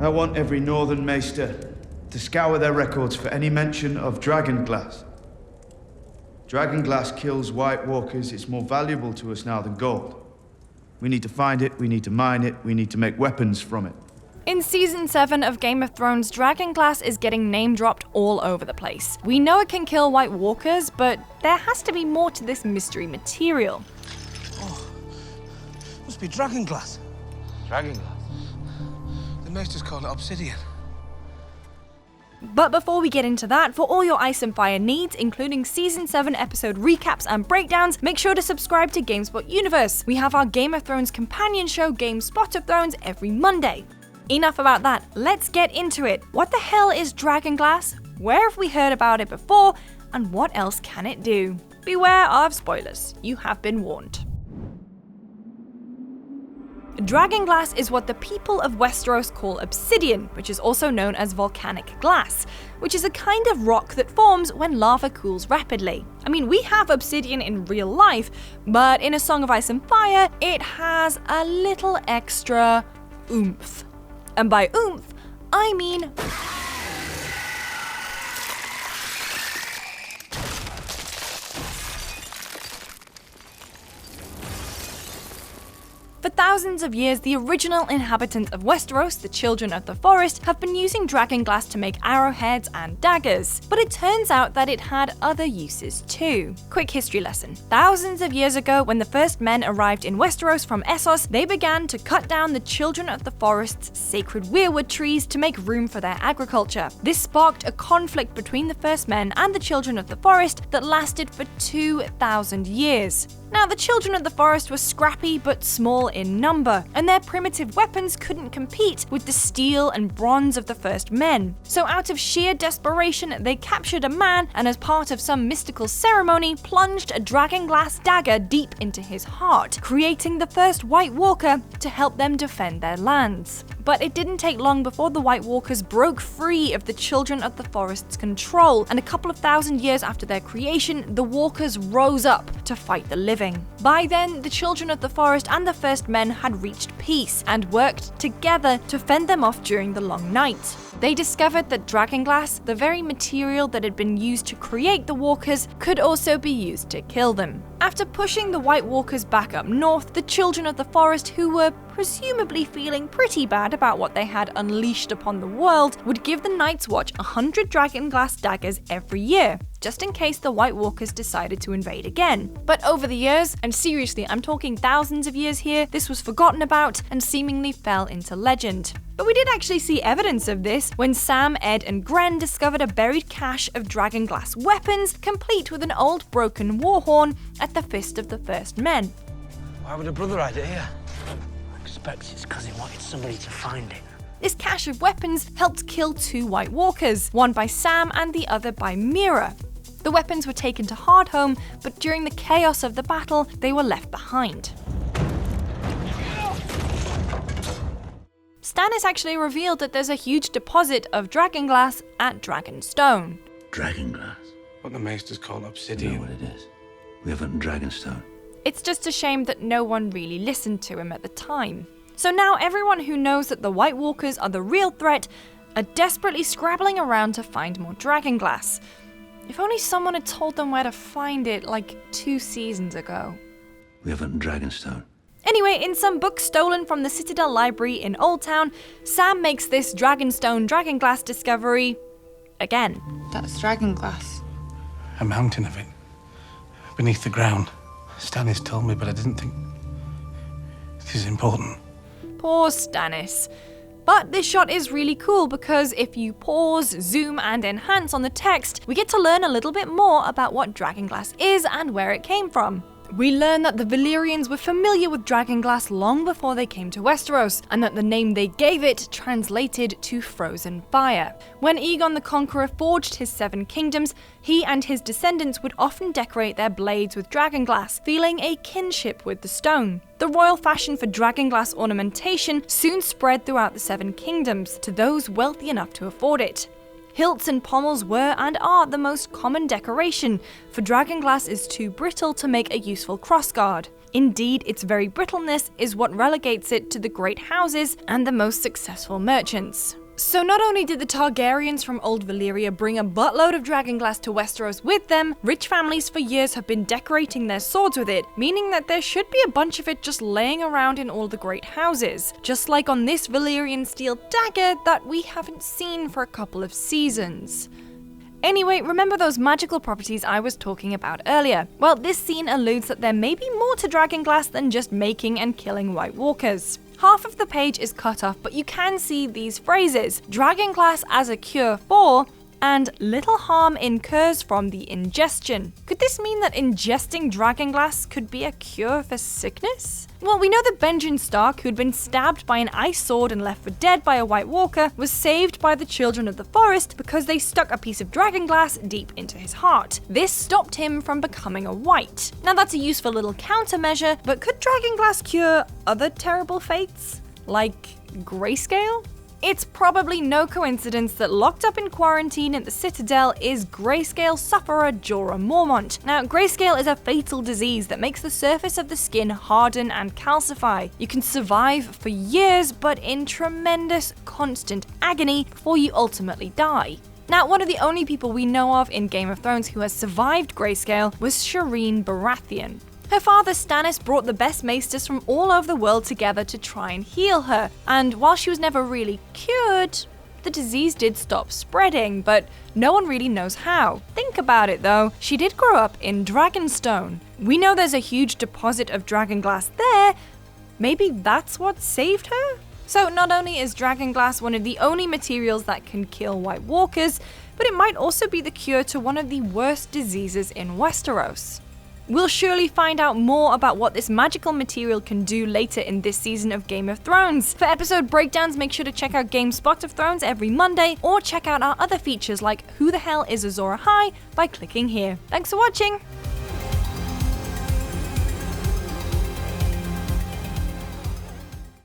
I want every Northern Maester to scour their records for any mention of Dragonglass. Dragonglass kills White Walkers. It's more valuable to us now than gold. We need to find it, we need to mine it, we need to make weapons from it. In Season 7 of Game of Thrones, Dragonglass is getting name-dropped all over the place. We know it can kill White Walkers, but there has to be more to this mystery material. Oh, must be Dragonglass. Dragonglass? The Maesters call it obsidian. But before we get into that, for all your Ice and Fire needs, including Season 7 episode recaps and breakdowns, make sure to subscribe to GameSpot Universe. We have our Game of Thrones companion show, GameSpot of Thrones, every Monday. Enough about that, let's get into it. What the hell is Dragonglass? Where have we heard about it before? And what else can it do? Beware of spoilers, you have been warned. Dragonglass is what the people of Westeros call obsidian, which is also known as volcanic glass, which is a kind of rock that forms when lava cools rapidly. I mean, we have obsidian in real life, but in A Song of Ice and Fire, it has a little extra oomph. And by oomph, I mean for thousands of years, the original inhabitants of Westeros, the Children of the Forest, have been using dragonglass to make arrowheads and daggers. But it turns out that it had other uses too. Quick history lesson. Thousands of years ago, when the first men arrived in Westeros from Essos, they began to cut down the Children of the Forest's sacred weirwood trees to make room for their agriculture. This sparked a conflict between the first men and the Children of the Forest that lasted for 2,000 years. Now, the Children of the Forest were scrappy but small in number, and their primitive weapons couldn't compete with the steel and bronze of the first men. So out of sheer desperation, they captured a man and as part of some mystical ceremony, plunged a dragonglass dagger deep into his heart, creating the first White Walker to help them defend their lands. But it didn't take long before the White Walkers broke free of the Children of the Forest's control, and a couple of thousand years after their creation, the Walkers rose up to fight the living. By then, the Children of the Forest and the first men had reached peace and worked together to fend them off during the long night. They discovered that dragonglass, the very material that had been used to create the Walkers, could also be used to kill them. After pushing the White Walkers back up north, the Children of the Forest, who were presumably feeling pretty bad about what they had unleashed upon the world, would give the Night's Watch 100 dragonglass daggers every year, just in case the White Walkers decided to invade again. But over the years, and seriously, I'm talking thousands of years here, this was forgotten about and seemingly fell into legend. But we did actually see evidence of this when Sam, Ed, and Gren discovered a buried cache of dragonglass weapons, complete with an old broken warhorn at the Fist of the First Men. Why would a brother hide it here? I expect it's because he wanted somebody to find it. This cache of weapons helped kill 2 White Walkers, one by Sam and the other by Mira. The weapons were taken to Hardhome, but during the chaos of the battle, they were left behind. Stannis actually revealed that there's a huge deposit of dragonglass at Dragonstone. Dragonglass? What the Maesters call You obsidian. know what it is? We have it in Dragonstone. It's just a shame that no one really listened to him at the time. So now everyone who knows that the White Walkers are the real threat are desperately scrabbling around to find more dragonglass. If only someone had told them where to find it like 2 seasons ago. We have it in Dragonstone. Anyway, in some book stolen from the Citadel library in Old Town, Sam makes this Dragonstone dragonglass discovery again. That's dragonglass. A mountain of it. Beneath the ground. Stannis told me, but I didn't think this is important. Poor Stannis. But this shot is really cool because if you pause, zoom, and enhance on the text, we get to learn a little bit more about what dragonglass is and where it came from. We learn that the Valyrians were familiar with dragonglass long before they came to Westeros, and that the name they gave it translated to frozen fire. When Aegon the Conqueror forged his 7 kingdoms, he and his descendants would often decorate their blades with dragonglass, feeling a kinship with the stone. The royal fashion for dragonglass ornamentation soon spread throughout the 7 kingdoms to those wealthy enough to afford it. Hilts and pommels were and are the most common decoration, for dragonglass is too brittle to make a useful crossguard. Indeed, its very brittleness is what relegates it to the great houses and the most successful merchants. So not only did the Targaryens from Old Valyria bring a buttload of dragonglass to Westeros with them, rich families for years have been decorating their swords with it, meaning that there should be a bunch of it just laying around in all the great houses, just like on this Valyrian steel dagger that we haven't seen for a couple of seasons. Anyway, remember those magical properties I was talking about earlier? Well, this scene alludes that there may be more to dragonglass than just making and killing White Walkers. Half of the page is cut off, but you can see these phrases: dragonglass as a cure for, and little harm incurs from the ingestion. Could this mean that ingesting dragonglass could be a cure for sickness? Well, we know that Benjen Stark, who'd been stabbed by an ice sword and left for dead by a White Walker, was saved by the Children of the Forest because they stuck a piece of dragonglass deep into his heart. This stopped him from becoming a White. Now that's a useful little countermeasure, but could dragonglass cure other terrible fates? Like grayscale? It's probably no coincidence that locked up in quarantine at the Citadel is grayscale sufferer Jorah Mormont. Now, grayscale is a fatal disease that makes the surface of the skin harden and calcify. You can survive for years, but in tremendous, constant agony before you ultimately die. Now, one of the only people we know of in Game of Thrones who has survived grayscale was Shireen Baratheon. Her father Stannis brought the best maesters from all over the world together to try and heal her, and while she was never really cured, the disease did stop spreading, but no one really knows how. Think about it though, she did grow up in Dragonstone. We know there's a huge deposit of dragonglass there, maybe that's what saved her? So not only is dragonglass one of the only materials that can kill White Walkers, but it might also be the cure to one of the worst diseases in Westeros. We'll surely find out more about what this magical material can do later in this season of Game of Thrones. For episode breakdowns, make sure to check out GameSpot of Thrones every Monday, or check out our other features like Who the Hell is Azor Ahai by clicking here. Thanks for watching!